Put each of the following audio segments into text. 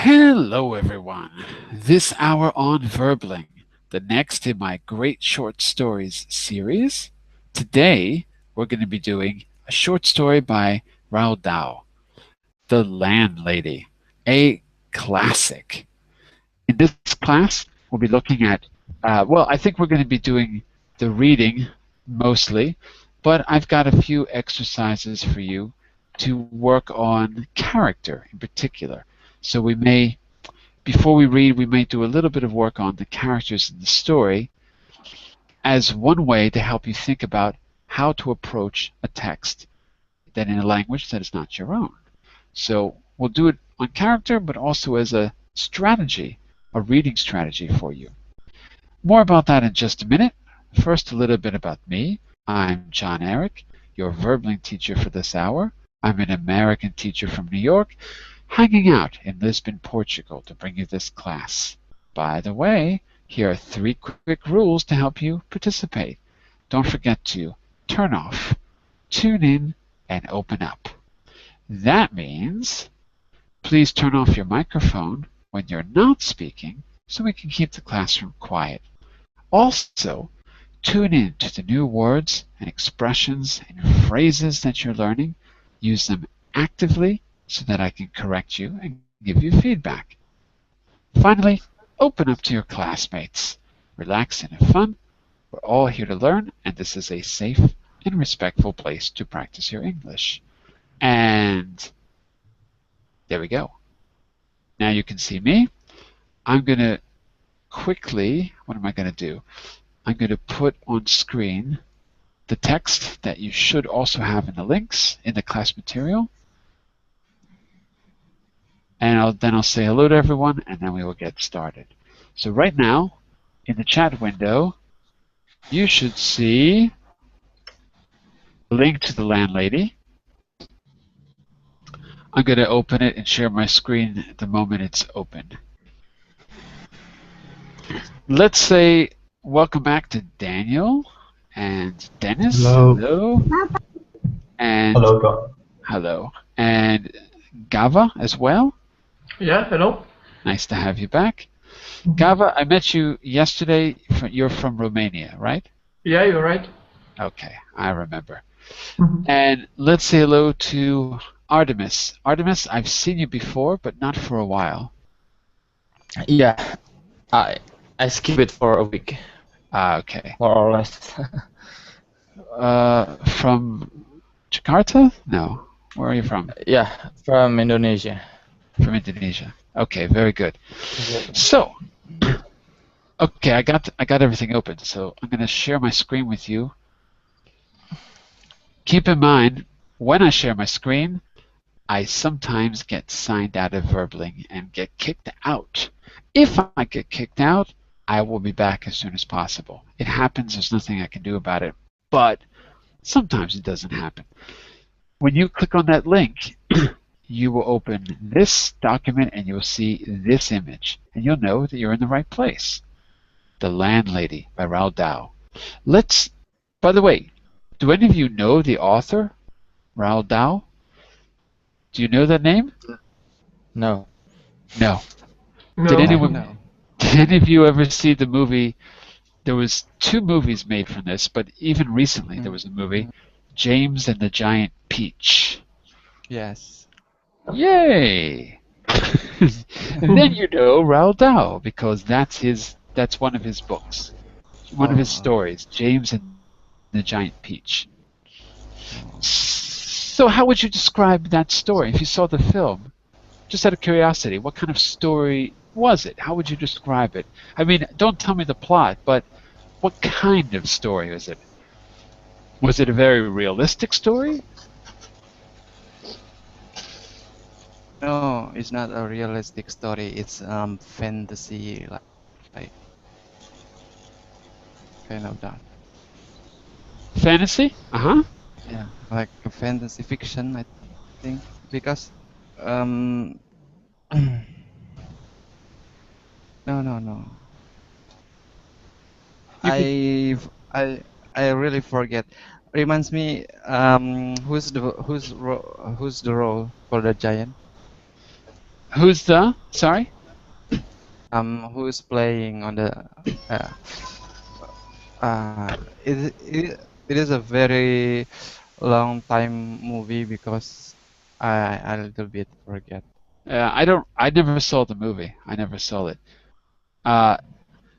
Hello, everyone. This hour on Verbling, the next in my great short stories series. Today, we're going to be doing a short story by Roald Dahl, The Landlady, a classic. In this class, we'll be looking at, I think we're going to be doing the reading mostly, but I've got a few exercises for you to work on character in particular. So before we read, we may do a little bit of work on the characters in the story as one way to help you think about how to approach a text that in a language that is not your own. So we'll do it on character, but also as a strategy, a reading strategy for you. More about that in just a minute. First, a little bit about me. I'm John Eric, your Verbling teacher for this hour. I'm an American teacher from New York, hanging out in Lisbon, Portugal to bring you this class. By the way, here are 3 quick rules to help you participate. Don't forget to turn off, tune in, and open up. That means please turn off your microphone when you're not speaking so we can keep the classroom quiet. Also, tune in to the new words and expressions and phrases that you're learning. Use them actively so that I can correct you and give you feedback. Finally, open up to your classmates. Relax and have fun. We're all here to learn, and this is a safe and respectful place to practice your English. And there we go. Now you can see me. I'm going to quickly, what am I going to do? I'm going to put on screen the text that you should also have in the links in the class material. And then I'll say hello to everyone, and then we will get started. So right now, in the chat window, you should see a link to the landlady. I'm going to open it and share my screen the moment it's open. Let's say welcome back to Daniel and Dennis. Hello. And Hello, John. hello. And Gava as well. Yeah, hello. Nice to have you back. Gava, I met you yesterday. You're from Romania, right? Yeah, you're right. Okay, I remember. And let's say hello to Artemis. Artemis, I've seen you before, but not for a while. Yeah, I skip it for a week. Okay. More or less. From Jakarta? No. Where are you from? Yeah, from Indonesia. From Indonesia. Okay, very good. So, okay, I got everything open. So I'm going to share my screen with you. Keep in mind, when I share my screen, I sometimes get signed out of Verbling and get kicked out. If I get kicked out, I will be back as soon as possible. It happens, there's nothing I can do about it, but sometimes it doesn't happen. When you click on that link, you will open this document and you'll see this image, and you'll know that you're in the right place. The Landlady by Roald Dahl. By the way, do any of you know the author, Roald Dahl? Do you know that name? No. No. No. Did any of you ever see the movie? There was 2 movies made from this, but even recently there was a movie, James and the Giant Peach. Yes. Yay! Then you know Roald Dahl, because that's one of his books, one of his stories, James and the Giant Peach. So how would you describe that story if you saw the film? Just out of curiosity, what kind of story was it? How would you describe it? I mean, don't tell me the plot, but what kind of story was it? Was it a very realistic story? No, it's not a realistic story. It's fantasy, like kind of that. Fantasy? Uh-huh. Yeah, like a fantasy fiction, I think, because no. I really forget. Reminds me, who's the role for the giant? Who's the? Sorry. Who is playing on the? Uh, it is a very long time movie because I a little bit forget. I never saw the movie. I never saw it. Uh,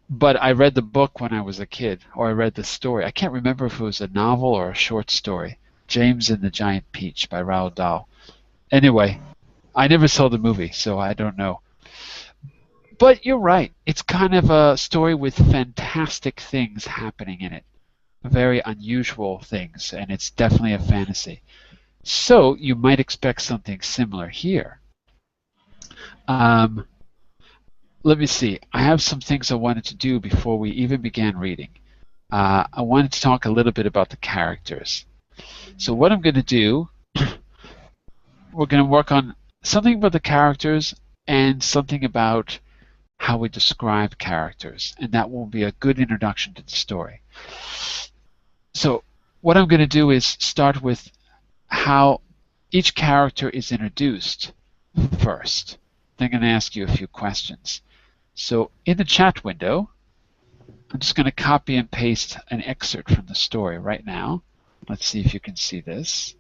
but I read the book when I was a kid, or I read the story. I can't remember if it was a novel or a short story. James and the Giant Peach by Roald Dahl. Anyway, I never saw the movie, so I don't know. But you're right. It's kind of a story with fantastic things happening in it. Very unusual things, and it's definitely a fantasy. So you might expect something similar here. Um, Let me see. I have some things I wanted to do before we even began reading. I wanted to talk a little bit about the characters. So what I'm going to do, we're going to work on something about the characters and something about how we describe characters, and that will be a good introduction to the story. So what I'm going to do is start with how each character is introduced first. Then I'm going to ask you a few questions. So in the chat window, I'm just going to copy and paste an excerpt from the story right now. Let's see if you can see this.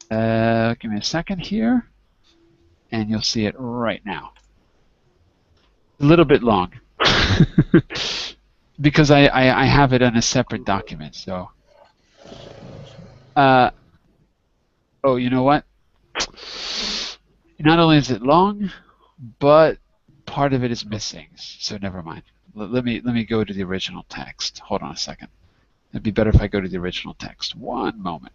Give me a second here, and you'll see it right now. A little bit long, because I have it on a separate document. So, oh, you know what? Not only is it long, but part of it is missing. So never mind. Let me go to the original text. Hold on a second. It'd be better if I go to the original text. One moment.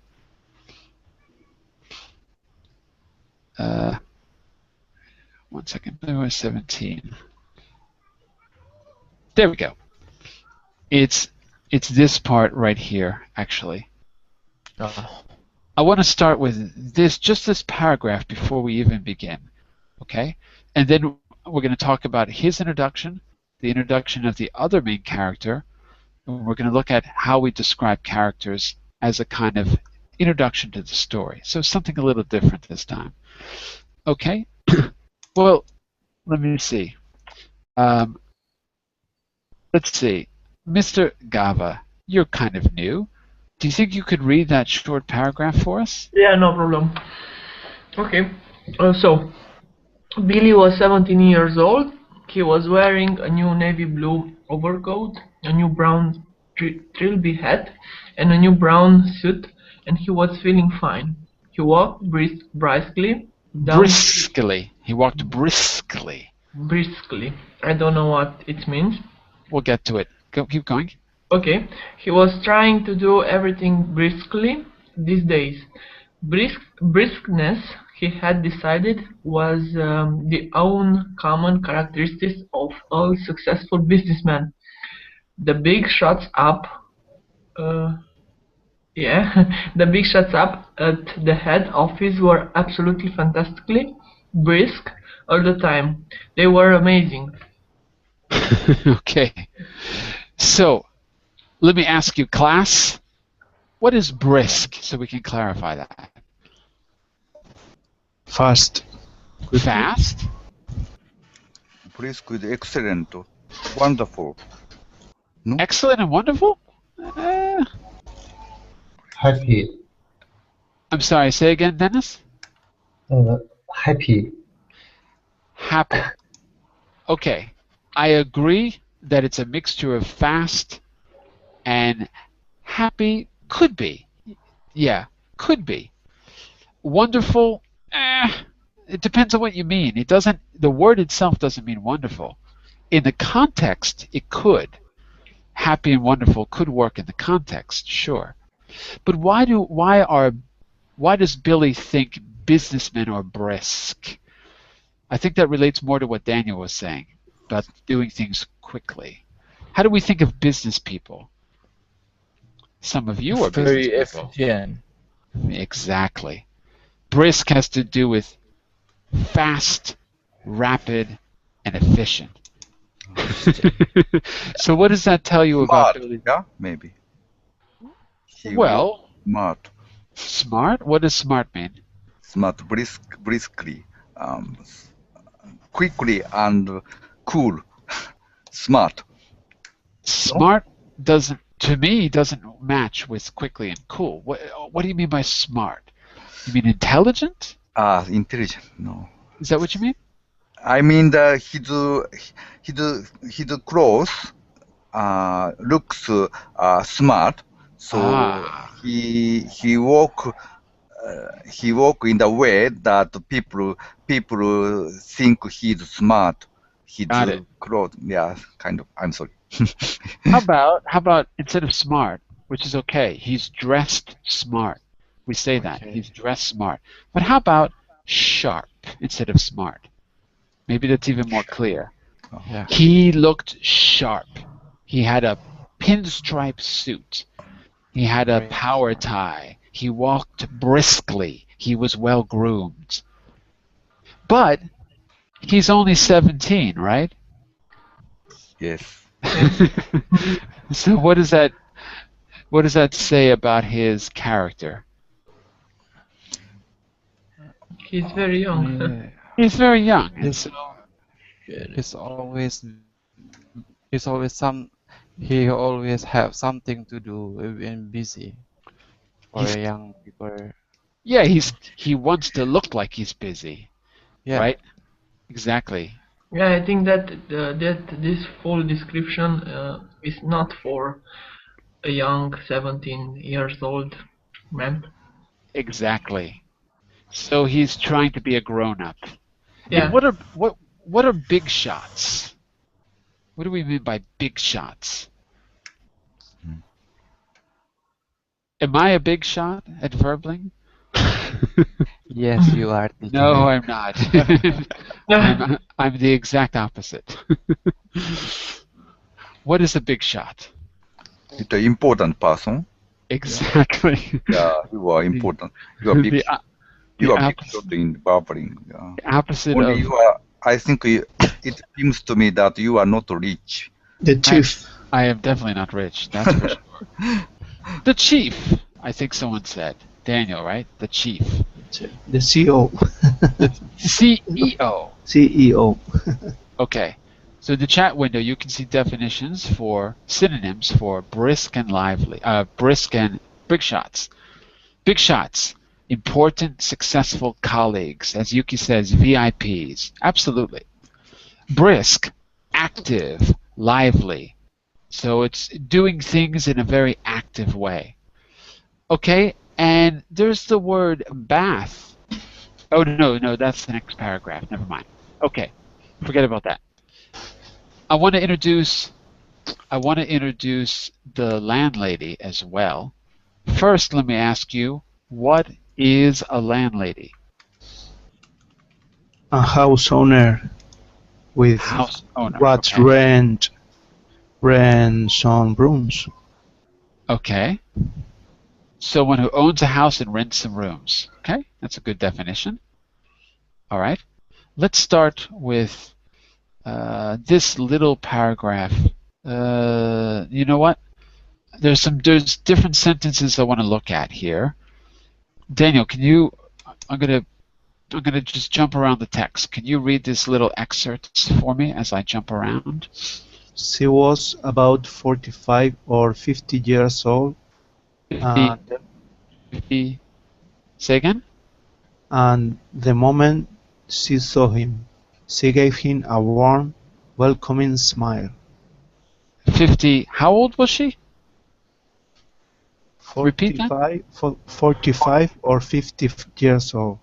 One second. There was 17. There we go. It's this part right here, actually. I want to start with just this paragraph before we even begin, okay? And then we're going to talk about his introduction, the introduction of the other main character, and we're going to look at how we describe characters as a kind of introduction to the story. So something a little different this time. Okay? Well, let me see. Let's see. Mr. Gava, you're kind of new. Do you think you could read that short paragraph for us? Yeah, no problem. Okay. So, Billy was 17 years old. He was wearing a new navy blue overcoat, a new brown trilby hat, and a new brown suit, and he was feeling fine. He walked briskly down. Briskly. He walked briskly. Briskly. I don't know what it means. We'll get to it. Keep going. Okay, he was trying to do everything briskly these days. Briskness, he had decided, was the own common characteristic of all successful businessmen. The big shots up, the big shots up at the head office were absolutely fantastically brisk all the time. They were amazing. Okay. So, let me ask you, class, what is brisk, so we can clarify that? Fast. Fast? Brisk is excellent, wonderful. No? Excellent and wonderful? Happy. I'm sorry, say again, Dennis? Happy. Happy. Okay. I agree that it's a mixture of fast and happy. Could be. Yeah, could be. Wonderful, it depends on what you mean. It doesn't, the word itself doesn't mean wonderful. In the context, it could. Happy and wonderful could work in the context, sure. But why does Billy think businessmen are brisk? I think that relates more to what Daniel was saying about doing things quickly. How do we think of business people? Some of you are Very business people. efficient. Exactly. Brisk has to do with fast, rapid, and efficient. So what does that tell you about Smart, Billy? yeah, maybe. He Well, smart. smart? What does smart mean? Smart, briskly. um, quickly and cool, smart. Smart doesn't, to me, doesn't match with quickly and cool. What do you mean by smart? You mean intelligent? Intelligent. No. Is that what you mean? I mean his clothes looks smart. So Ah, he walk in the way that people think he's smart. His got it. clothes, yeah, kind of. I'm sorry. How about instead of smart, which is okay, he's dressed smart. We say that. Okay. He's dressed smart. But how about sharp instead of smart? Maybe that's even more clear. Yeah. He looked sharp. He had a pinstripe suit. He had a Great. power tie. He walked briskly. He was well groomed. But he's only 17, right? Yes. So what does that say about his character? He's very young. Yeah. He's very young, and He's, so he's always he's always some he always have something to do and busy for he's a young people. yeah, he wants to look like he's busy, Yeah. right? Exactly. Yeah, I think that this full description is not for a young 17 years old man. Exactly. So he's trying to be a grown-up. Yeah. And what are big shots? What do we mean by big shots? Am I a big shot at Verbling? Yes, you are teacher. No, I'm not. I'm the exact opposite. What is a big shot? It's an important person. Exactly. Yeah, you are important. You are big. The You are big opposite, shot in bubbling. Yeah. the opposite Only of you are. I think it seems to me that you are not rich. The chief. I am definitely not rich, that's for sure. The chief, I think someone said. Daniel, right? The chief. The CEO. CEO. CEO. Okay. So in the chat window, you can see definitions for synonyms for brisk and lively, brisk and big shots. Big shots, important, successful colleagues. As Yuki says, VIPs. Absolutely. Brisk, active, lively. So it's doing things in a very active way. Okay, and there's the word bath. Oh, no, that's the next paragraph. Never mind. Okay, forget about that. I want to introduce the landlady as well. First, let me ask you, what is a landlady? A house owner with House owner. what's Okay. rent some rooms. Okay. Someone who owns a house and rents some rooms. Okay, that's a good definition. All right. Let's start with this little paragraph. You know what? There's different sentences I want to look at here. Daniel, I'm gonna just jump around the text. Can you read this little excerpts for me as I jump around? She was about 45 or 50 years old, 50, say again? and the moment she saw him, she gave him a warm, welcoming smile. 50, how old was she? Repeat that? 45 or 50 years old.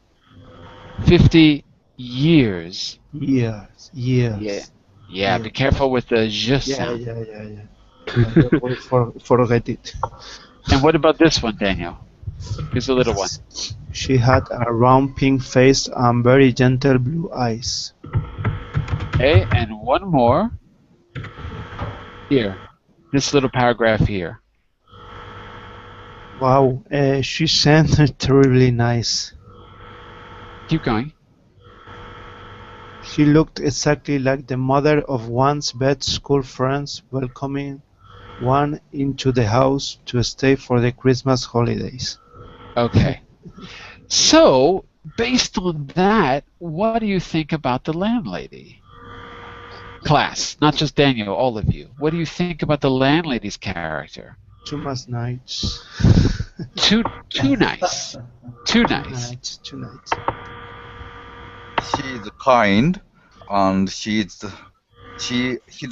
50 years. Years. Yeah, be careful with the je Yeah. sound. We forget it. And what about this one, Daniel? Here's a little one. She had a round pink face and very gentle blue eyes. Okay, and one more. Here, this little paragraph here. Wow, she sounded terribly nice. Keep going. She looked exactly like the mother of one's best school friends welcoming one into the house to stay for the Christmas holidays. Okay. So, based on that, what do you think about the landlady? Class, not just Daniel, all of you. What do you think about the landlady's character? Too much nice. Too nice. Too nice. Too nice. She is kind, and his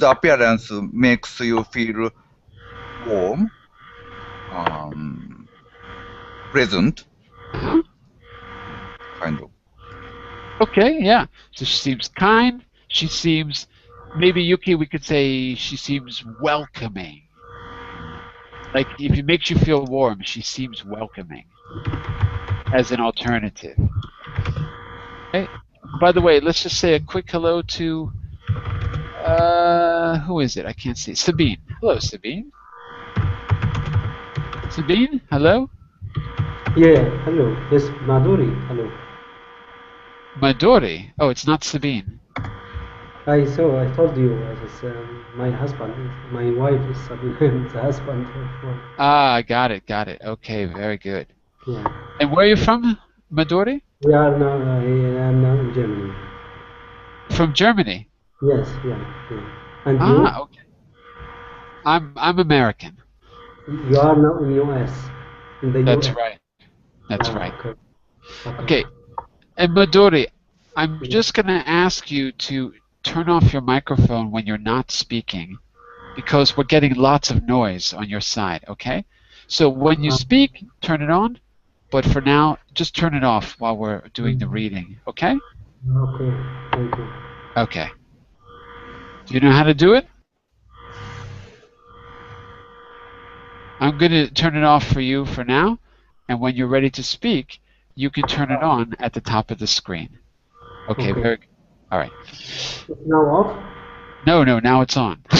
appearance makes you feel warm, pleasant, Uh-huh. kind of. Okay, yeah. So she seems kind. She seems, maybe Yuki, we could say she seems welcoming. Like if it makes you feel warm, she seems welcoming as an alternative. Okay. By the way, let's just say a quick hello to who is it? I can't see. Sabine. Hello, Sabine. Sabine, hello. Yeah, hello. Yes, Madhuri. Hello. Madori. Oh, it's not Sabine. I told you, my husband, my wife is the husband of Ah, got it. Okay, very good. yeah. And where are you from, Madori? We are now, I am now in Germany. From Germany. Yes, yeah. And you? Okay. I'm American. You are now in US, in the That's US. right. That's right. Okay. Okay. And Madori, I'm just going to ask you to turn off your microphone when you're not speaking because we're getting lots of noise on your side, okay? So when you speak, turn it on, but for now, just turn it off while we're doing the reading, okay? Okay, thank you. Okay. Do you know how to do it? I'm going to turn it off for you for now, and when you're ready to speak, you can turn it on at the top of the screen. Okay, very good. All right. It's now off? No, now it's on. Okay,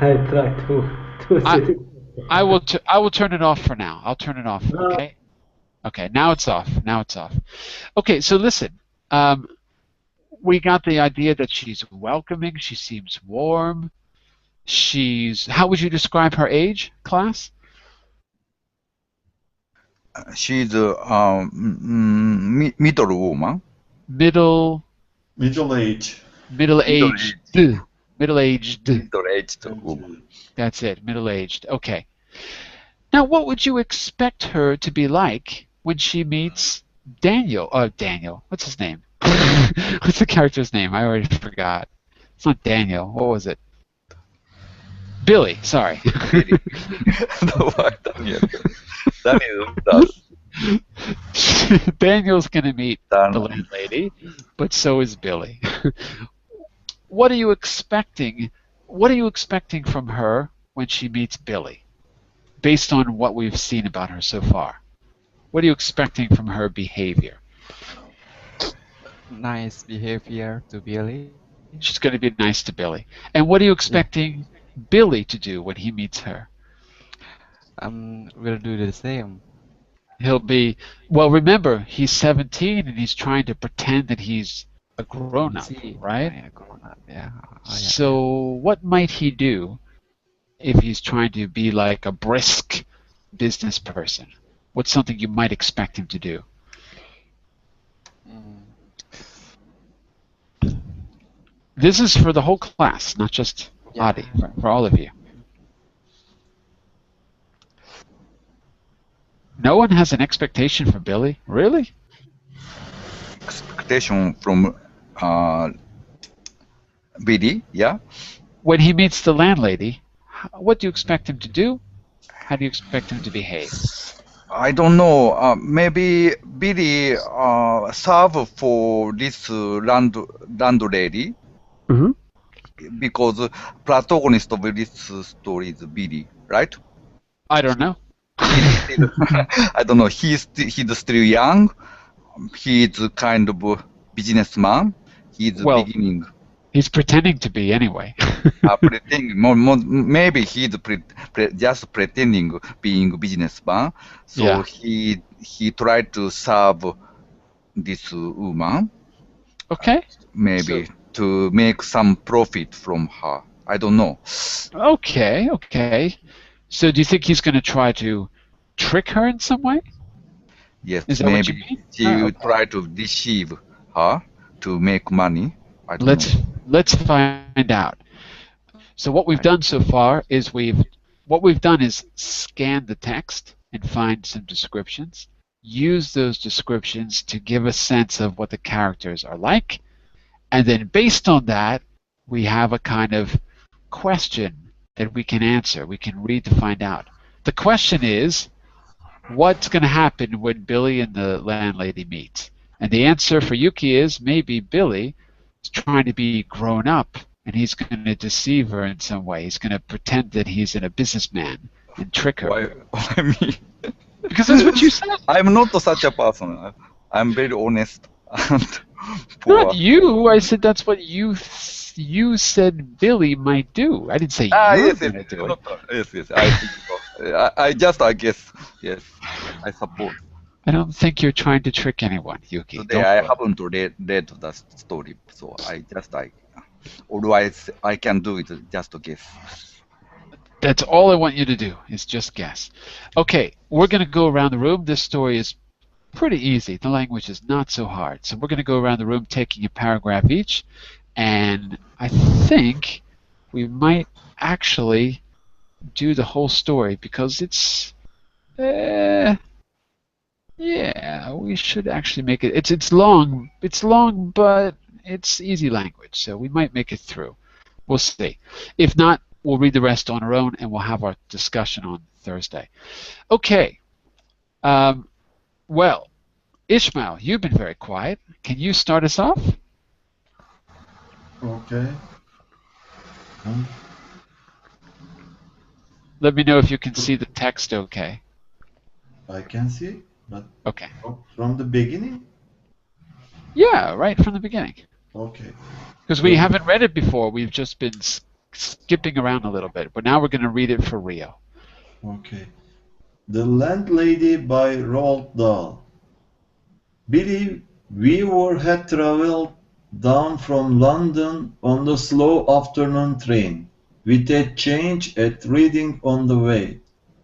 I try to set it. I will turn it off for now. I'll turn it off, okay? Okay, now it's off. Okay, so listen. We got the idea that she's welcoming, she seems warm. How would you describe her age, class? She's middle woman. Middle-aged. Middle-aged woman. That's it, middle-aged. Okay. Now, what would you expect her to be like when she meets Daniel? Daniel. What's his name? What's the character's name? I already forgot. It's not Daniel. What was it? Billy. Sorry. Billy. No, Daniel. Daniel does. Daniel's going to meet the landlady, but so is Billy. What are you expecting? What are you expecting from her when she meets Billy? Based on what we've seen about her so far. What are you expecting from her behavior? Nice behavior to Billy. She's going to be nice to Billy. And what are you expecting Billy to do when he meets her? Will do the same. He'll be, well, remember, he's 17 and he's trying to pretend that he's a grown-up, right? Yeah, grown-up, yeah. So what might he do if he's trying to be like a brisk business person? What's something you might expect him to do? This is for the whole class, not just Adi, for all of you. No one has an expectation for Billy? Really? Expectation from Billy, yeah? When he meets the landlady, what do you expect him to do? How do you expect him to behave? I don't know. Maybe Billy serve for this landlady. Because protagonist of this story is Billy, right? I don't know. I don't know. He's still young. He's kind of a businessman. He's beginning. He's pretending to be anyway. Pretending. Maybe he's just pretending being a businessman. So he tried to serve this woman. Okay. Maybe to make some profit from her. I don't know. Okay. So do you think he's going to try to trick her in some way? Yes, Is that what you maybe mean? she Oh, will okay. try to deceive her to make money. I don't know. Let's find out. So what we've done so far is we've done is scan the text and find some descriptions. Use those descriptions to give a sense of what the characters are like, and then based on that, we have a kind of question that we can answer. We can read to find out. The question is, what's going to happen when Billy and the landlady meet? And the answer for Yuki is maybe Billy is trying to be grown up and he's going to deceive her in some way. He's going to pretend that he's a businessman and trick her. Why me? Because that's what you said. I'm not such a person. I'm very honest and Not poor. you. I said that's what you said Billy might do. I didn't say you're Yes, going to do it. yes. I think so. I guess. Yes, I suppose. I don't think you're trying to trick anyone, Yuki. Today Don't I worry. haven't read the story, so otherwise I can do it just to guess. That's all I want you to do is just guess. Okay, we're going to go around the room. This story is pretty easy. The language is not so hard. So we're going to go around the room taking a paragraph each, and I think we might actually do the whole story because yeah, we should actually make it. It's long. It's long, but it's easy language, so we might make it through. We'll see. If not, we'll read the rest on our own, and we'll have our discussion on Thursday. Okay. Well, Ishmael, you've been very quiet. Can you start us off? Okay. Let me know if you can see the text okay. I can see, but Okay. from the beginning? Yeah, right from the beginning. Okay. Because we haven't read it before. We've just been skipping around a little bit. But now we're going to read it for real. Okay. The Landlady by Roald Dahl. Billy Weaver had traveled down from London on the slow afternoon train, with a change at Reading on the way,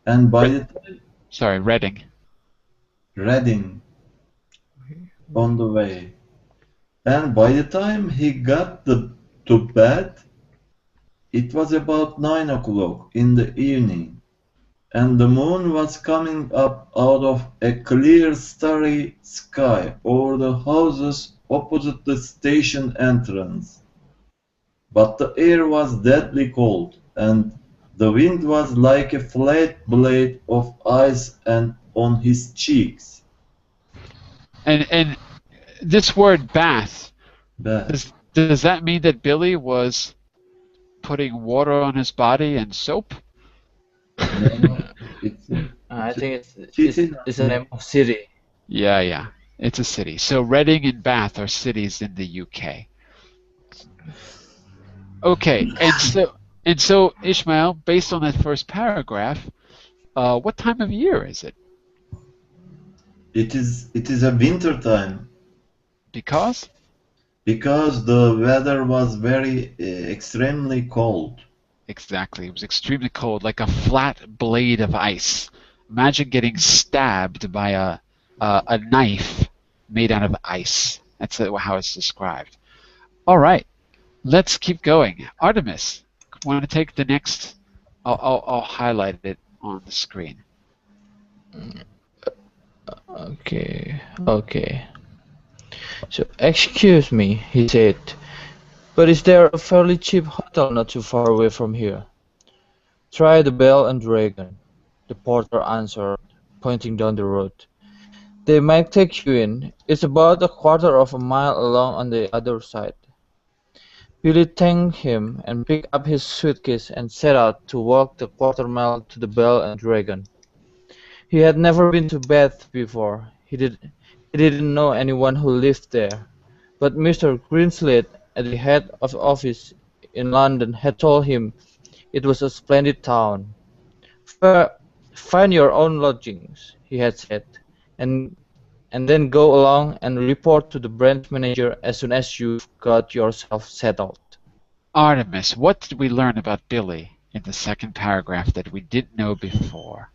and by the time Reading. Reading on the way, and by the time he got to bed, it was about 9 o'clock in the evening, and the moon was coming up out of a clear starry sky over the houses opposite the station entrance. But the air was deadly cold, and the wind was like a flat blade of ice on his cheeks. And this word bath, Bath. does that mean that Billy was putting water on his body and soap? No, I think it's the name of city. Yeah. It's a city. So Reading and Bath are cities in the UK. Okay, and so Ishmael, based on that first paragraph, what time of year is it? It is a winter time. Because? Because the weather was very extremely cold. Exactly. It was extremely cold, like a flat blade of ice. Imagine getting stabbed by a knife made out of ice. That's how it's described. All right, let's keep going. Artemis, want to take the next? I'll highlight it on the screen. Okay. So, excuse me, he said, but is there a fairly cheap hotel not too far away from here? Try the Bell and Dragon, the porter answered, pointing down the road. They might take you in. It's about a quarter of a mile along on the other side. Billy thanked him and picked up his suitcase and set out to walk the quarter mile to the Bell and Dragon. He had never been to Bath before. He didn't know anyone who lived there, but Mr. Greenslade at the head of office in London had told him it was a splendid town. Find your own lodgings, he had said, and then go along and report to the branch manager as soon as you've got yourself settled. Artemis, what did we learn about Billy in the second paragraph that we didn't know before?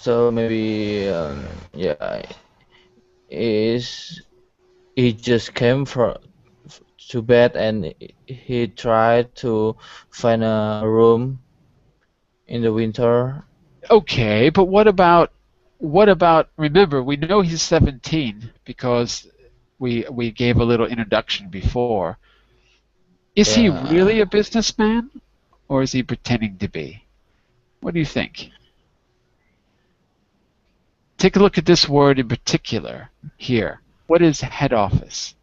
So maybe yeah, is he just came to bed and he tried to find a room in the winter. Okay, but what about remember we know he's 17 because we gave a little introduction before. Is he Yeah, really a businessman or is he pretending to be? What do you think? Take a look at this word in particular here. What is head office?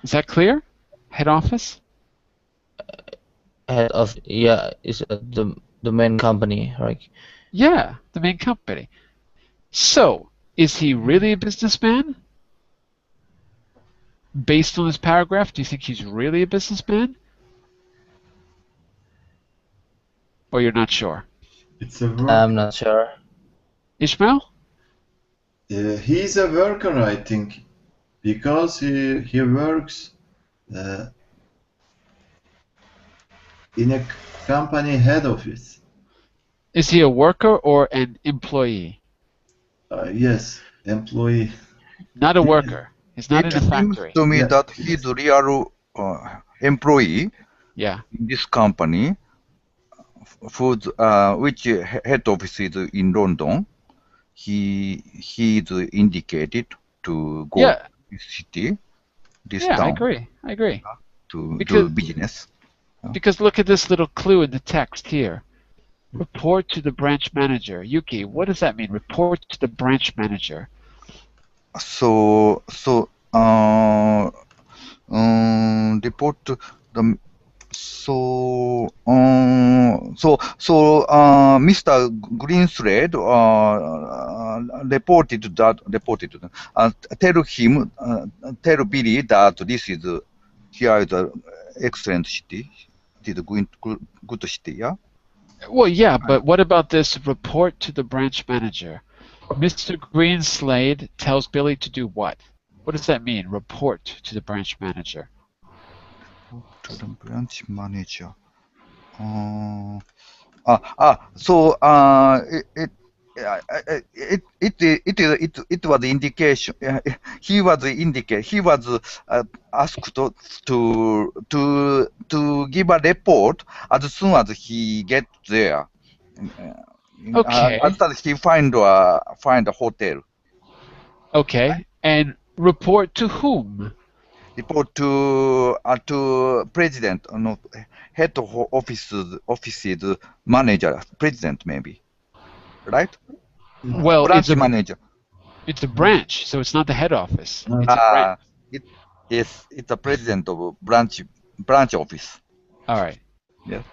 Is that clear? Head office? head of yeah is the main company, right? Yeah, the main company. So, is he really a businessman? Based on this paragraph, do you think he's really a businessman? Or you're not sure? It's a I'm worker. not sure. Ishmael? He's a worker, I think, because he works uh, in a company head office. Is he a worker or an employee? Yes, employee. Not a worker. He's not It in a seems factory. to me Yeah, that he's yes. real employee Yeah. in this company, whose which head office is in London. He is indicated to go to Yeah. this city, this Yeah, I town, agree. I agree. to do Because business. because look at this little clue in the text here. Report to the branch manager. Yuki, what does that mean? Report to the branch manager. So report to the Mr. Greenslade reported tell Billy that this is here is a excellent city. It is a good city, yeah. Well, yeah, but what about this report to the branch manager? Mr. Greenslade tells Billy to do what? What does that mean? Report to the branch manager. To the branch manager. It was indication. He was asked to give a report as soon as he get there. Okay. After he find a hotel. Okay. And report to whom? Report to president, not head of offices manager, president maybe, right? Well, Branch manager. it's a branch, so it's not the head office. No, It's a branch. It yes, it's a president of branch office. All right. Yes.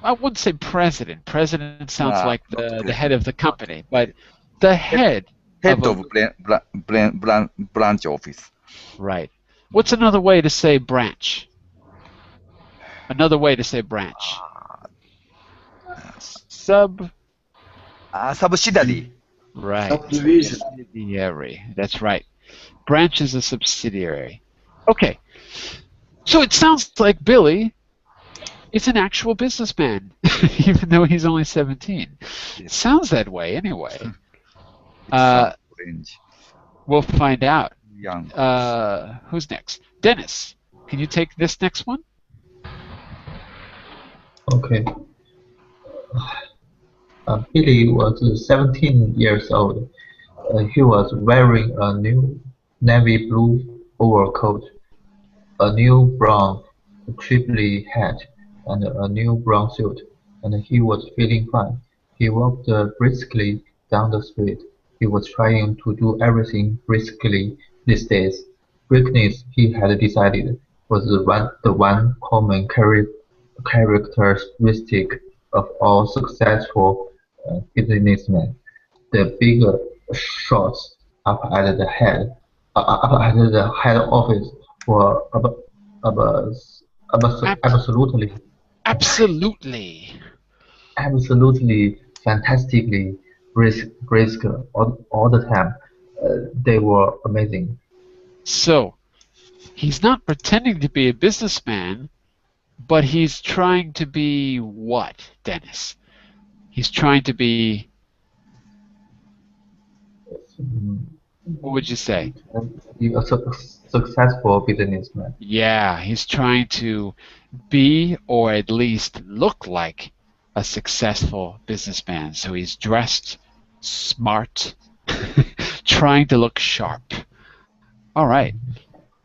I wouldn't say president. President sounds like Not the head president. of the company, but the head of Head a of branch office. right. What's another way to say branch? Another way to say branch. Subsidiary. Right. subdivision. Subsidiary. That's right. Branch is a subsidiary. Okay. So it sounds like Billy is an actual businessman, even though he's only 17. Yes. Sounds that way anyway. It sounds strange. We'll find out. Young. Who's next? Dennis, can you take this next one? Okay. Billy was 17 years old. He was wearing a new navy blue overcoat, a new brown Tripoli hat, and a new brown suit, and he was feeling fine. He walked briskly down the street. He was trying to do everything briskly these days. Briskness, he had decided, was the one common characteristic of all successful businessmen. The big shots up at the head office were absolutely, Absolutely. absolutely, fantastically brisk all the time. They were amazing. So, he's not pretending to be a businessman, but he's trying to be what, Dennis? He's trying to be, what would you say? A successful businessman. Yeah, he's trying to be or at least look like a successful businessman. So he's dressed smart, trying to look sharp. All right.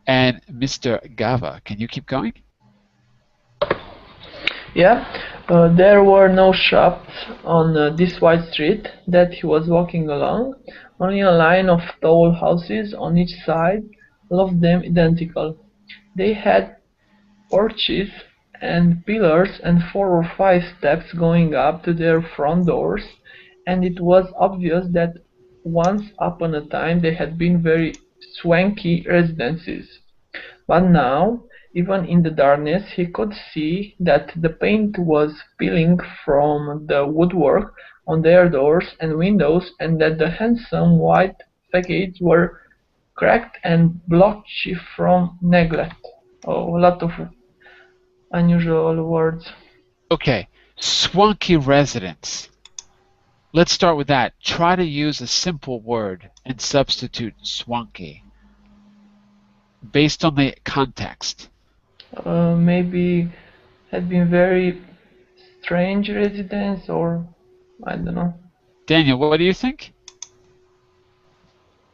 And Mr. Gava, can you keep going? Yeah, there were no shops on this wide street that he was walking along, only a line of tall houses on each side, all of them identical. They had porches and pillars and 4 or 5 steps going up to their front doors, and it was obvious that once upon a time they had been very swanky residences. But now, even in the darkness, he could see that the paint was peeling from the woodwork on their doors and windows, and that the handsome white facades were cracked and blotchy from neglect. Oh, a lot of unusual words. Okay, swanky residence. Let's start with that. Try to use a simple word and substitute swanky based on the context. Maybe had been very strange residence, or I don't know. Daniel, what do you think?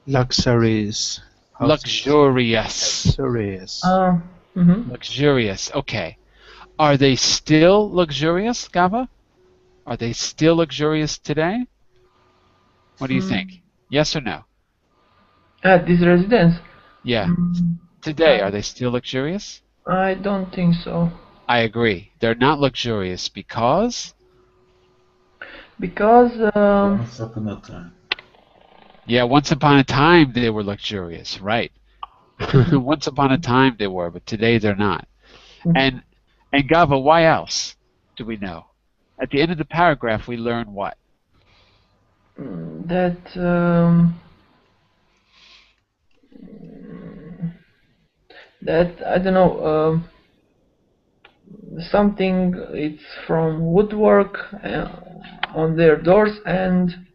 Luxurious. Luxurious. Luxurious. Luxurious. Okay. Are they still luxurious, Gava? Are they still luxurious today? What do you think? Yes or no? At this residence? Yeah. Today, are they still luxurious? I don't think so. I agree. They're not luxurious because? Because Once upon a time. Yeah, once upon a time they were luxurious, right? Once upon a time they were, but today they're not. And Gava, why else do we know? At the end of the paragraph, we learn what? That I don't know. Something it's from woodwork on their doors, and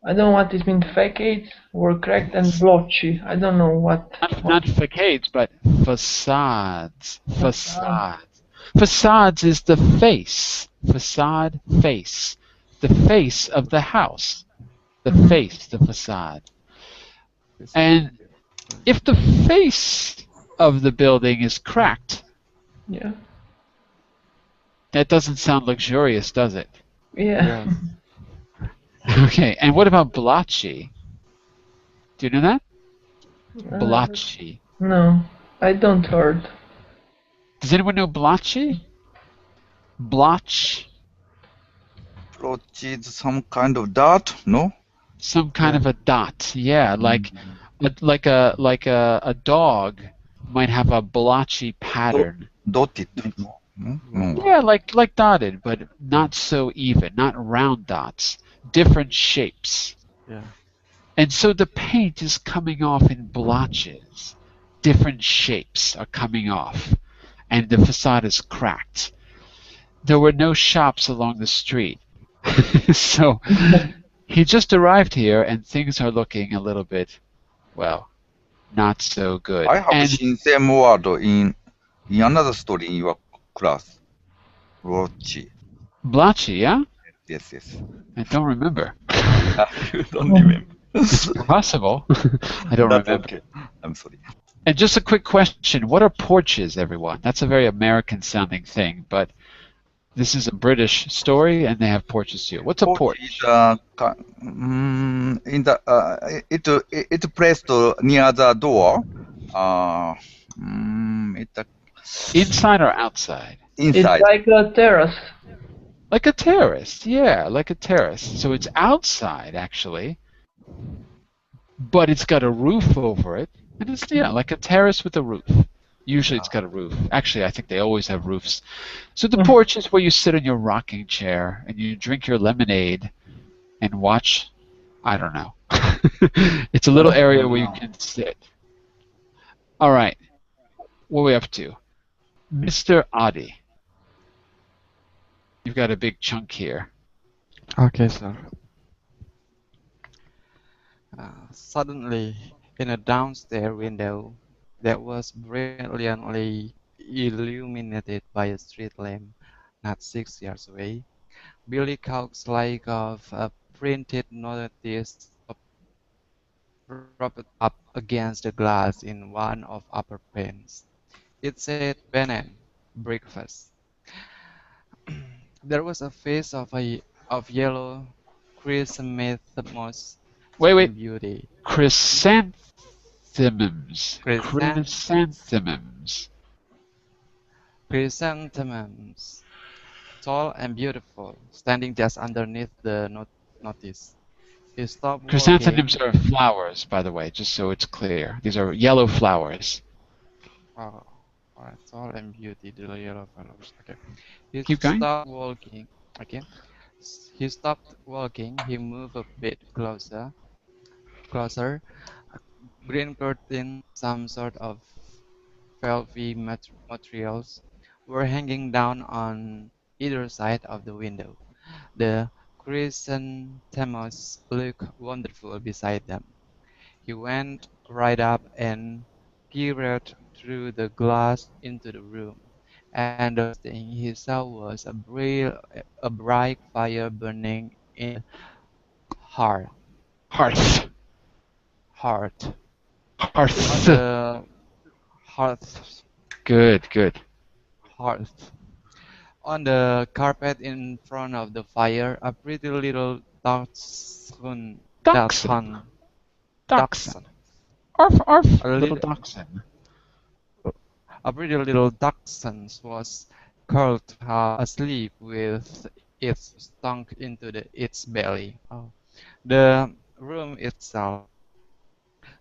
I don't know what it means. Facades were cracked and blotchy. I don't know what. Not facades, but facades. Facades. Facades is the face. Facade, face. The face of the house. The face, the facade. And if the face of the building is cracked, yeah, that doesn't sound luxurious, does it? Yeah. Okay, and what about blotchy? Do you know that? Blotchy. No, I don't heard. Does anyone know blotchy? Blotch. Blotch is some kind of dot, no? Some kind of a dot, yeah, like a dog might have a blotchy pattern. Dotted. Yeah, like dotted, but not so even, not round dots, different shapes. Yeah. And so the paint is coming off in blotches. Different shapes are coming off, and the facade is cracked. There were no shops along the street. So he just arrived here, and things are looking a little bit, well, not so good. I have seen same word in another story in your class. Blotchy. Blotchy, yeah? Yes, yes. I don't remember. You don't remember. It's possible. I don't That's remember. okay. I'm sorry. And just a quick question. What are porches, everyone? That's a very American-sounding thing, but this is a British story, and they have porches too. What's a porch? It's placed near the door. Inside or outside? Inside. It's like a terrace. Like a terrace, yeah, like a terrace. So it's outside, actually, but it's got a roof over it, and it's, yeah, like a terrace with a roof. Usually it's got a roof. Actually, I think they always have roofs. So the porch is where you sit in your rocking chair and you drink your lemonade and watch, I don't know. It's a little area where you can sit. All right. What are we up to? Mr. Adi. You've got a big chunk here. Okay, sir. Suddenly, in a downstairs window that was brilliantly illuminated by a street lamp not 6 yards away, Billy caught sight of a printed notice propped up against the glass in one of upper panes. It said "Benin, breakfast." There was a face of yellow chrysanthemums, tall Wait. and beauty. Chrysanthemums. Chrysan Chrysanthemums. Chrysanthemums, tall and beautiful, standing just underneath the notice. He stopped Chrysanthemums walking. are flowers, by the way, just so it's clear. These are yellow flowers. Oh, alright, tall and beauty, the yellow flowers. Okay. He Keep going. stopped walking. Okay. He stopped walking. He moved a bit closer. Green curtains, some sort of velvety materials, were hanging down on either side of the window. The chrysanthemums looked wonderful beside them. He went right up and peered through the glass into the room, and the first thing he saw was a bright fire burning in the hearth. Hearth. Hearth. On Hearth. the hearth. Good. Hearth. On the carpet in front of the fire, a pretty little Dachshund. dachshund, Dachshund. dachshund, Arf, a little little, dachshund. a pretty little dachshund was curled asleep with its stunk into its belly. Oh. The room itself,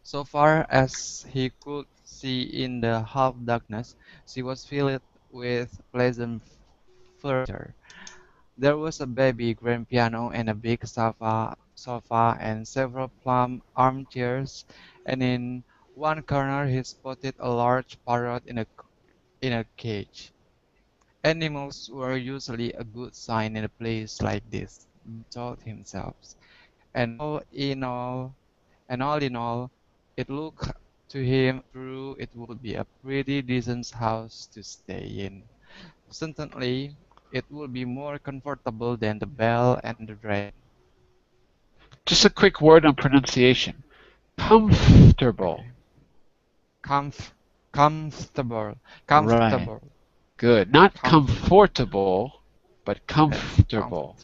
so far as he could see in the half darkness, she was filled with pleasant furniture. There was a baby grand piano and a big sofa and several plumb armchairs, and in one corner he spotted a large parrot in a cage. Animals were usually a good sign in a place like this, he told himself, and all in all, it looked to him through it would be a pretty decent house to stay in. Certainly, it would be more comfortable than the Bell and the Dragon. Just a quick word on pronunciation. Comfortable. Okay. Comf comfortable. Right. Comfortable. Good. Not Comf comfortable, but comf comfortable.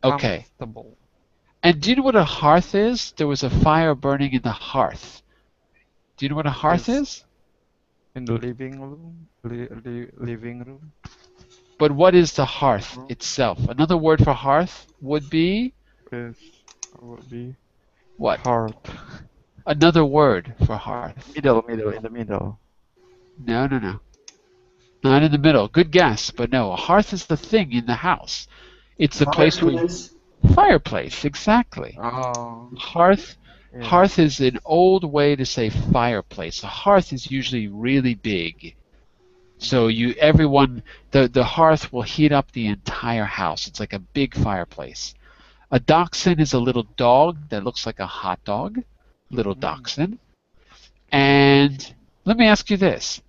Okay. comfortable. And do you know what a hearth is? There was a fire burning in the hearth. Do you know what a hearth Is is? in the living room. Living room. But what is the hearth Room itself? Another word for hearth would be is would be what? heart. Another word for hearth. Middle in the middle. No. Not in the middle. Good guess, but no. A hearth is the thing in the house. It's the place where Fireplace. fireplace, exactly. Oh, Hearth yeah. Hearth is an old way to say fireplace. A hearth is usually really big. So the hearth will heat up the entire house. It's like a big fireplace. A dachshund is a little dog that looks like a hot dog, little Mm. dachshund. And let me ask you this.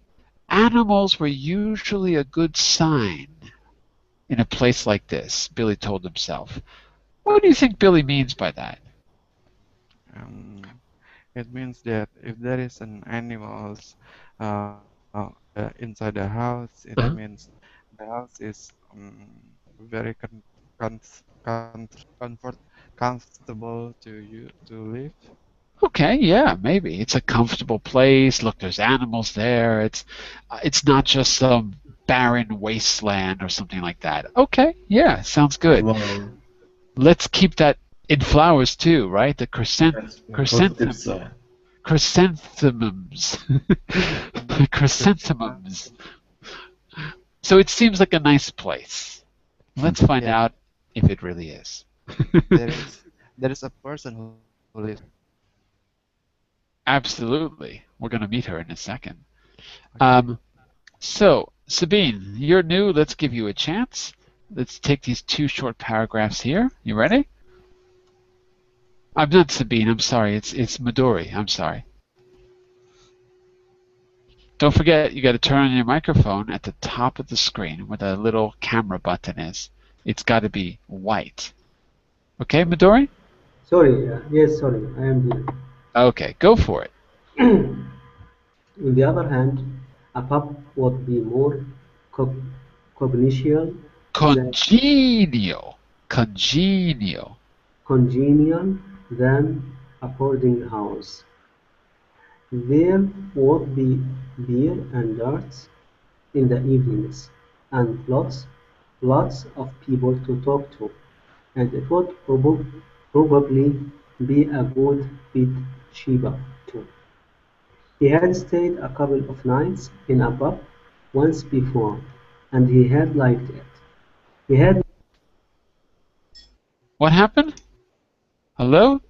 Animals were usually a good sign in a place like this, Billy told himself. What do you think Billy means by that? Um, it means that if there is an animals inside the house, it means Uh-huh. the house is very comfortable to you to live. Okay, yeah, maybe. It's a comfortable place. Look, there's animals there. It's not just some barren wasteland or something like that. Okay, yeah, sounds good. Wow. Let's keep that in flowers too, right? The That's a positive chrysanthemum sign. chrysanthemums. Christmas. Chrysanthemums. So it seems like a nice place. Let's find Yeah, out if it really is. there is a person who lives there. Absolutely. We're going to meet her in a second. Okay. So, Sabine, you're new. Let's give you a chance. let's take these two short paragraphs here. You ready? I'm not Sabine, I'm sorry. It's Midori, I'm sorry. Don't forget, you got to turn on your microphone at the top of the screen where the little camera button is. It's got to be white. Okay, Midori? Sorry, yes, sorry, I am here. Okay, go for it. On the other hand, a pup would be more co- cognitional than Congenial. Congenial. congenial than a boarding house. There would be beer and darts in the evenings, and lots of people to talk to, and it would probably be a good bit cheaper too. He had stayed a couple of nights in a pub once before, and he had liked it. He had What happened? Hello?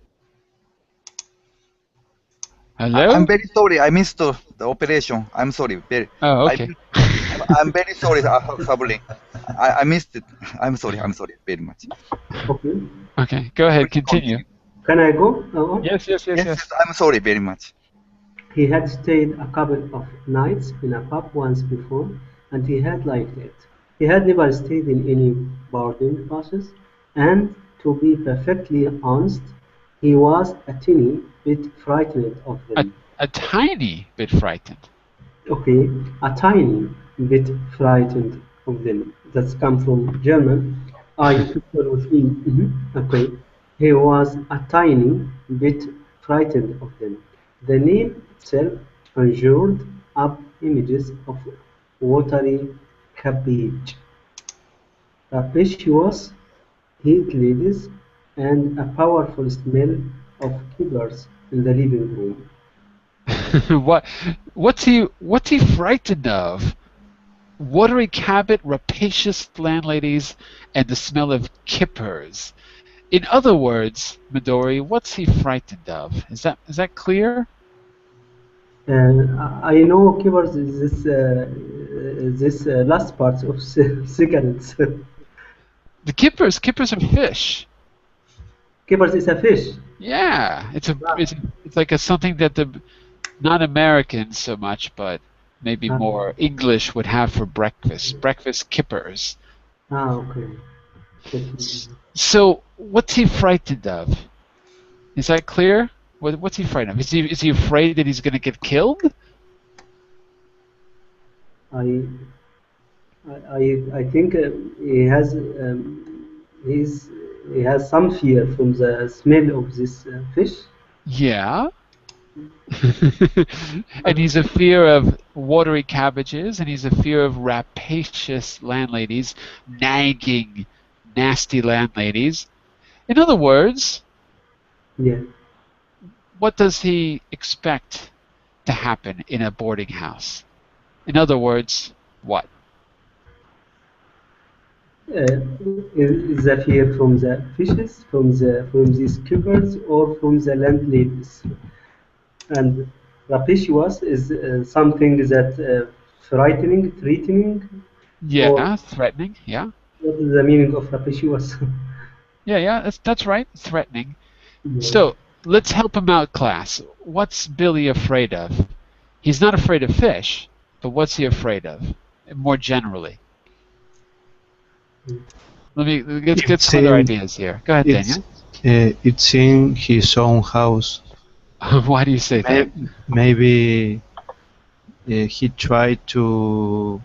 Hello? I'm very sorry. I missed the operation. I'm sorry. Oh, okay. I'm very sorry, Sabrina. I missed it. I'm sorry very much. okay. Okay, go ahead, continue. Can I go on? Yes. Yes, I'm sorry very much. He had stayed a couple of nights in a pub once before, and he had liked it. He had never stayed in any boarding houses, and to be perfectly honest, he was a teeny bit frightened of them. A tiny bit frightened. Okay, a tiny bit frightened of them. That's come from German. I prefer with E. Okay, he was a tiny bit frightened of them. The name itself conjured up images of watery cabbage, rapacious heat ladies, and a powerful smell of kibblers in the living room. What's he frightened of? Watery cabbage, rapacious landladies, and the smell of kippers. In other words, Midori, what's he frightened of? Is that clear? I know keywords is this last part of cigarettes. The kippers are fish. Kippers is a fish. Yeah, it's like something that the not Americans so much, but maybe more English would have for breakfast. Breakfast kippers. Okay. So what's he frightened of? Is that clear? What's he frightened of? Is he afraid that he's going to get killed? I think he has some fear from the smell of this fish. Yeah. And he's a fear of watery cabbages, and he's a fear of rapacious landladies, nagging, nasty landladies. In other words, yeah. What does he expect to happen in a boarding house? In other words, what? Is the fear from the fishes, from these keepers, or from the landladies? And rapacious is something that threatening. Yeah, threatening. Yeah. What is the meaning of rapacious? Yeah, that's right. Threatening. Yeah. So let's help him out, class. What's Billy afraid of? He's not afraid of fish, but what's he afraid of, more generally? Let's get some other ideas here. Go ahead, Daniel. It's in his own house. Why do you say that? Maybe he tried to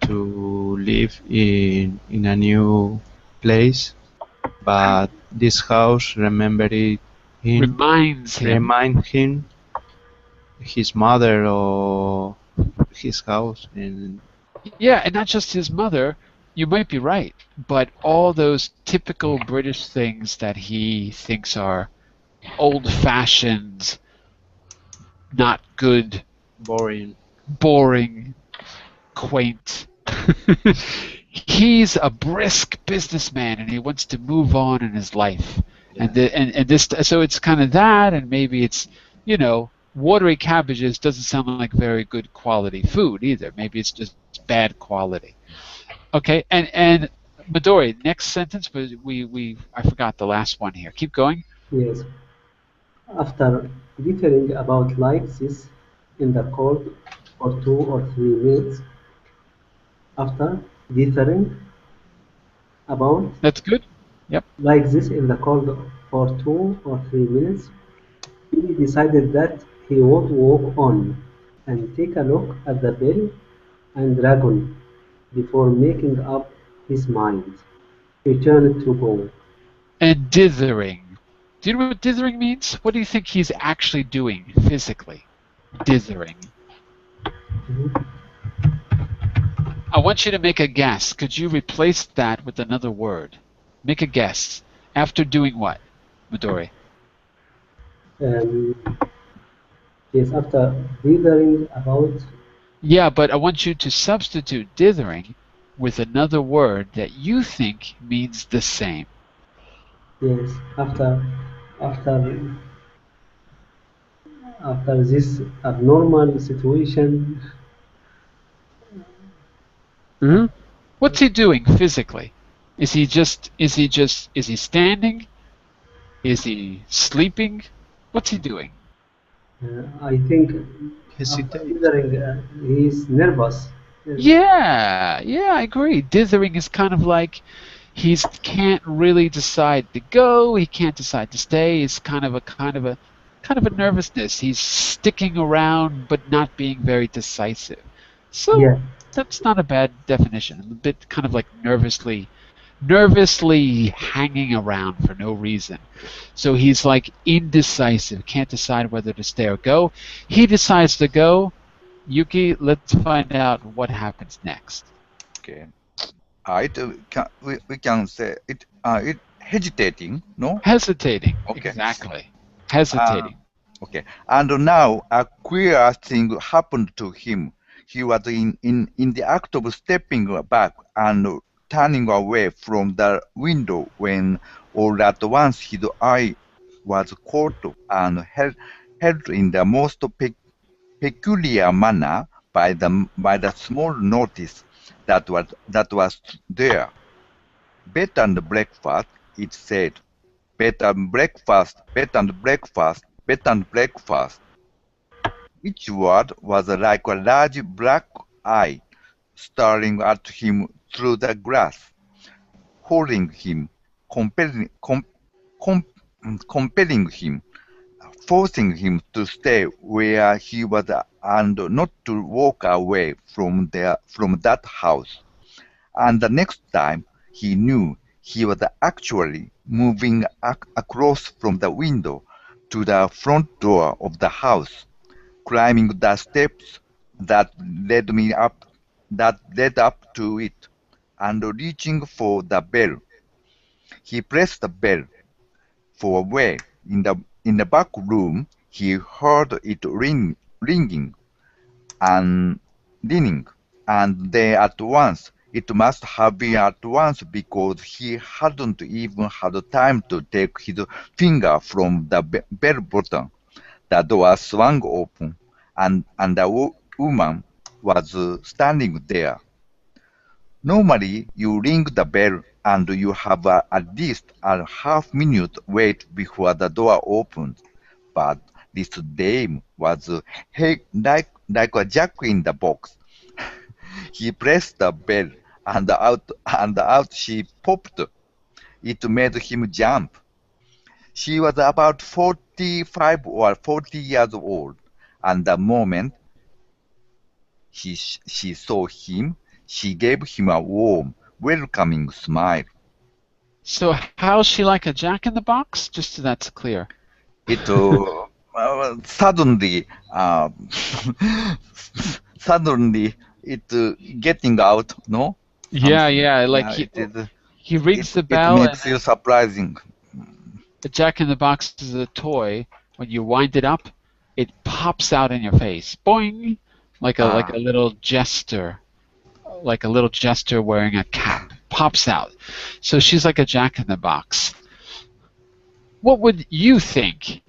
live in a new place, but this house reminds him his mother or his house. And yeah, and not just his mother. You might be right, but all those typical British things that he thinks are old-fashioned, not good, boring, quaint. He's a brisk businessman, and he wants to move on in his life. Yeah. And this, so it's kind of that, and maybe it's, watery cabbages doesn't sound like very good quality food either. Maybe it's just bad quality. Okay, and Midori, next sentence, but I forgot the last one here. Keep going. Yes. After dithering about like this in the cold for 2 or 3 minutes, after dithering about That's good. Yep. like this in the cold for 2 or 3 minutes, Billy decided that he would walk on and take a look at the bell and dragon before making up his mind. He turned to go. And dithering. Do you know what dithering means? What do you think he's actually doing physically? Dithering. Mhm. I want you to make a guess. Could you replace that with another word? Make a guess. After doing what, Midori? Um, yes, after dithering about, Yeah, but I want you to substitute dithering with another word that you think means the same. yes, after after this abnormal situation, Hmm. What's he doing physically? Is he standing? Is he sleeping? What's he doing? I think after Hesitate. dithering, he is nervous. Yeah, yeah, I agree. Dithering is kind of like he can't really decide to go, he can't decide to stay. It's kind of a nervousness. He's sticking around but not being very decisive. So Yeah, that's not a bad definition. A bit kind of like nervously hanging around for no reason. So he's like indecisive, can't decide whether to stay or go. He decides to go. Yuki, let's find out what happens next. Okay. We can say it hesitating, no? Hesitating. Okay. Exactly. Uh, Hesitating. okay. And now a queer thing happened to him. He was in the act of stepping back and turning away from the window when all at once his eye was caught and held in the most peculiar manner by the small notice that was there. Bed and breakfast, it said. Bed and breakfast, bed and breakfast, bed and breakfast. Each word was like a large black eye staring at him through the glass, holding him, compelling, com- compelling him, forcing him to stay where he was and not to walk away from that house. And the next time he knew he was actually moving across from the window to the front door of the house, climbing the steps that led up to it, and reaching for the bell. He pressed the bell for a while. In the back room, he heard it ringing and ringing, and then at once it must have been at once because he hadn't even had time to take his finger from the bell button. The door swung open, and a woman was standing there. Normally, you ring the bell and you have at least a half-minute wait before the door opens. But this dame was like a jack in the box. He pressed the bell, and out she popped. It made him jump. She was about 45 or 40 years old, and the moment she saw him, she gave him a warm, welcoming smile. So how's she like a jack in the box? Just so that's clear. It suddenly, suddenly, it getting out, no? Yeah, Something. yeah. Like Yeah, he it rings the it bell, and makes you surprising. a jack in the box is a toy. When you wind it up, it pops out in your face. Boing! Like a Ah, little jester. Like a little jester wearing a cap. Pops out. So she's like a jack in the box. What would you think?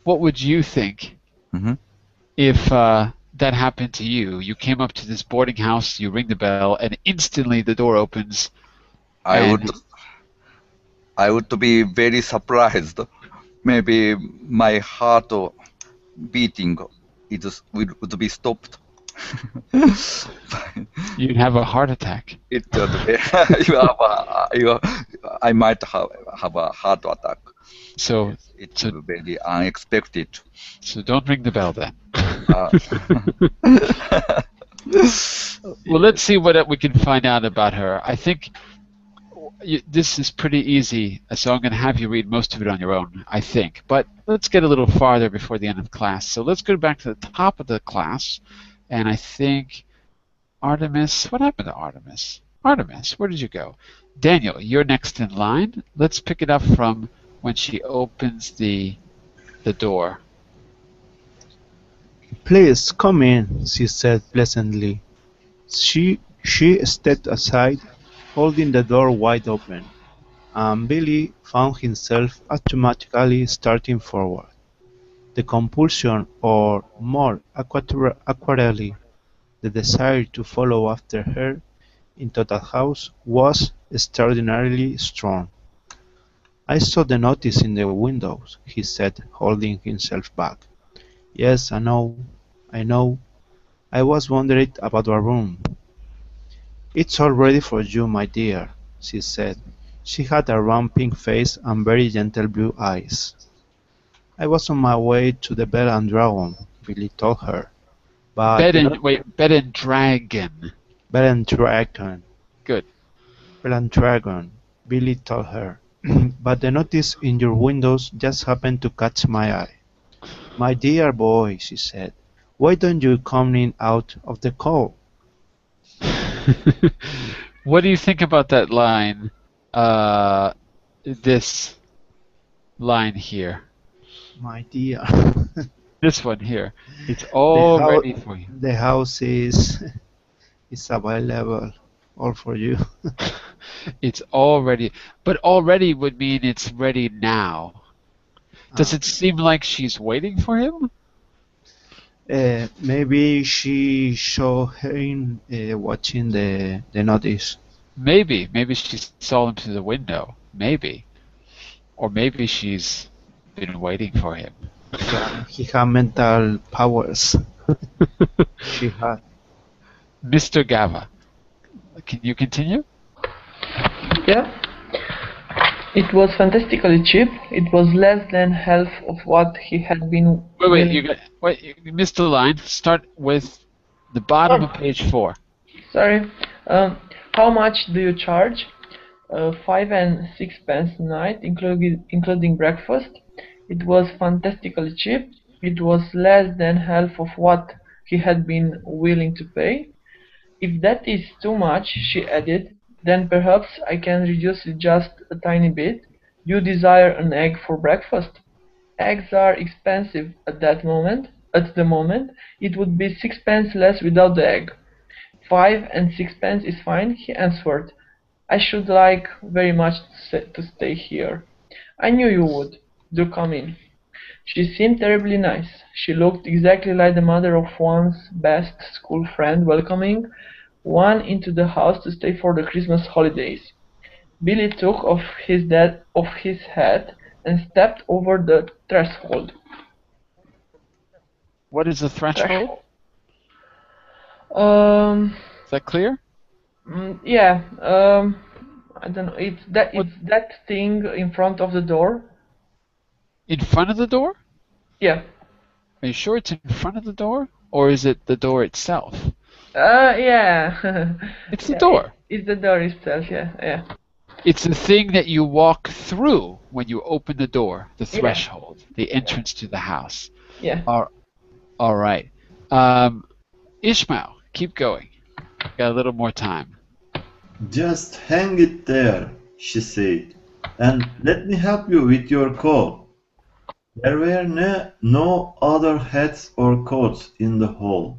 What would you think mhm. if that happened to you? You came up to this boarding house, you ring the bell, and instantly the door opens, And I would be very surprised. Maybe my heart beating would be stopped. you'd have a heart attack. It would be, I might have a heart attack. So It's very unexpected. So don't ring the bell then. Well, let's see what we can find out about her. I think this is pretty easy, so I'm going to have you read most of it on your own, I think. But let's get a little farther before the end of class. So let's go back to the top of the class, and I think Artemis, what happened to Artemis? Artemis, where did you go? Daniel, you're next in line. Let's pick it up from when she opens the door. Please come in, she said pleasantly. She stepped aside, holding the door wide open, and Billy found himself automatically starting forward. The compulsion, or more accurately, the desire to follow after her into that house was extraordinarily strong. I saw the notice in the windows, he said, holding himself back. Yes, I know. I was wondering about our room. It's all ready for you, my dear, she said. She had a round pink face and very gentle blue eyes. I was on my way to the Bell and Dragon, Billy told her. But Bed and Dragon. Bell and Dragon. Good. Bell and Dragon, Billy told her. But the notice in your windows just happened to catch my eye. My dear boy, she said, why don't you come in out of the cold? What do you think about that line? This line here. My dear. This one here. It's all ready for you. The house is available, all for you. It's all ready. But already would mean it's ready now. Does it seem like she's waiting for him? Maybe she saw him watching the notice. Maybe she saw him through the window. Maybe. Or maybe she's been waiting for him. Yeah, he had mental powers. She had. Mr. Gava, can you continue? Yeah. It was fantastically cheap. It was less than half of what he had been. Wait, you missed the line. Start with the bottom of page 4. Sorry. How much do you charge? 5 and 6 pence a night, including breakfast. It was fantastically cheap. It was less than half of what he had been willing to pay. If that is too much, she added, then perhaps I can reduce it just a tiny bit. You desire an egg for breakfast? Eggs are expensive at the moment. It would be 6 pence less without the egg. 5 and 6 pence is fine, he answered. I should like very much to stay here. I knew you would. Do come in. She seemed terribly nice. She looked exactly like the mother of one's best school friend welcoming one into the house to stay for the Christmas holidays. Billy took off his hat and stepped over the threshold. What is the threshold? Is that clear? Yeah. I don't know. It's that thing in front of the door. In front of the door? Yeah. Are you sure it's in front of the door, or is it the door itself? Yeah. It's the door. It's the door itself. Yeah. It's the thing that you walk through when you open the door, the threshold, the entrance to the house. Yeah. All right. Ishmael, keep going. Got a little more time. Just hang it there, she said, and let me help you with your coat. There were no other hats or coats in the hall.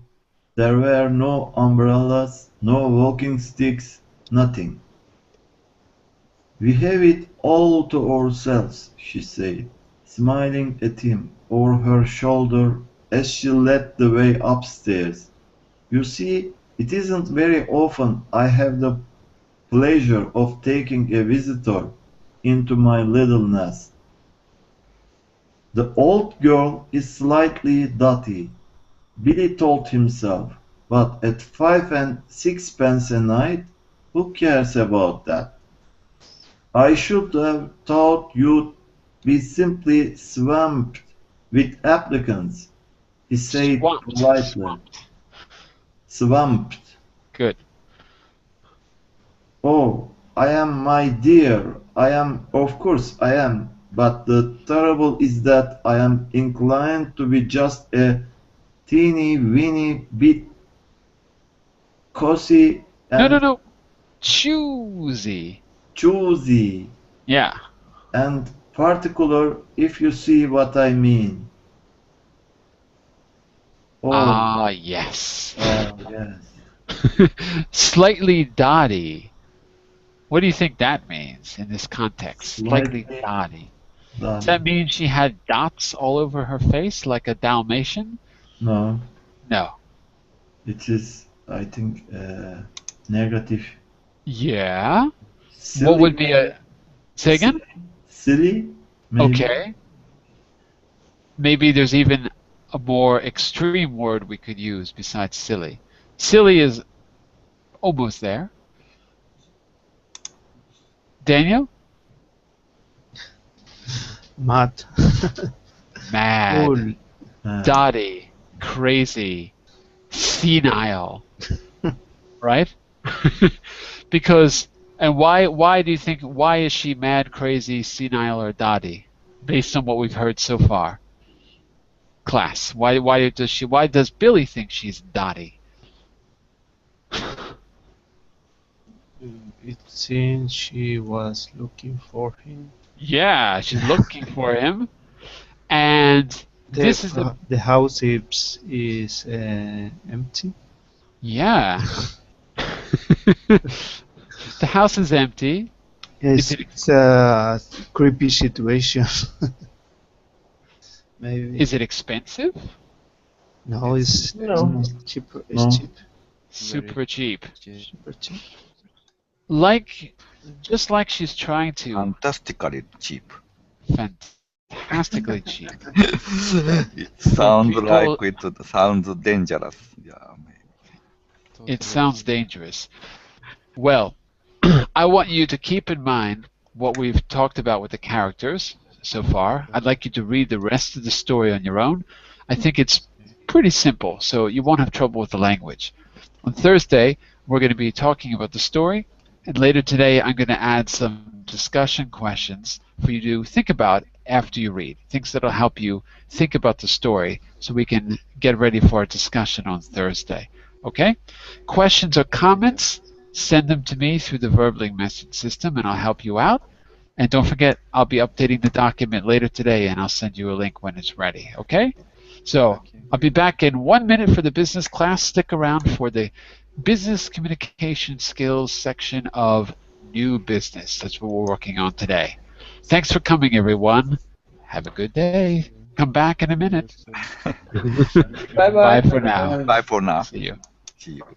There were no umbrellas, no walking sticks, nothing. We have it all to ourselves, she said, smiling at him over her shoulder as she led the way upstairs. You see, it isn't very often I have the pleasure of taking a visitor into my little nest. The old girl is slightly dotty, Billy told himself, but at 5 and 6 pence a night, who cares about that? I should have thought you'd be simply swamped with applicants, he said Swamped. politely. Swamped. Good. Oh, I am, my dear. I am, of course I am. But the trouble is that I am inclined to be just a teeny weeny bit cozy and No. Choosy. choosy Yeah. and particular, if you see what I mean. Oh, Yes. yes. Slightly dotty. What do you think that means in this context? Slightly Slightly dotty. Does that done. mean she had dots all over her face like a Dalmatian? No, No. it is, I think, negative. Yeah. Silly, What would be a... Say again? silly, maybe. Okay. Maybe there's even a more extreme word we could use besides silly. Silly is almost there. Daniel? Mad. Mad, Cool. dotty, crazy, senile, right? Because, and why do you think, why is she mad, crazy, senile, or dotty? Based on what we've heard so far. Class, why does Billy think she's dotty? It seems she was looking for him. Yeah, she's looking for him. And this is The house is empty. yeah. The house is empty. It's a creepy situation. Maybe. Is it expensive? No, it's cheap. It's No. cheap. Super cheap. Super cheap. Just like she's trying to Fantastically cheap. fantastically cheap. It sounds people- like it sounds dangerous. Yeah, maybe. It sounds dangerous. Well, I want you to keep in mind what we've talked about with the characters so far. I'd like you to read the rest of the story on your own. I think it's pretty simple, so you won't have trouble with the language. On Thursday, we're going to be talking about the story, and later today I'm going to add some discussion questions for you to think about after you read, things that'll help you think about the story so we can get ready for a discussion on Thursday. Okay? Questions or comments, send them to me through the Verbling message system and I'll help you out. And don't forget, I'll be updating the document later today and I'll send you a link when it's ready. Okay? So I'll be back in 1 minute for the business class. Stick around for the business communication skills section of new business. That's what we're working on today. Thanks for coming, everyone. Have a good day. Come back in a minute. Bye bye. Bye for now. Bye for now. See you. See you.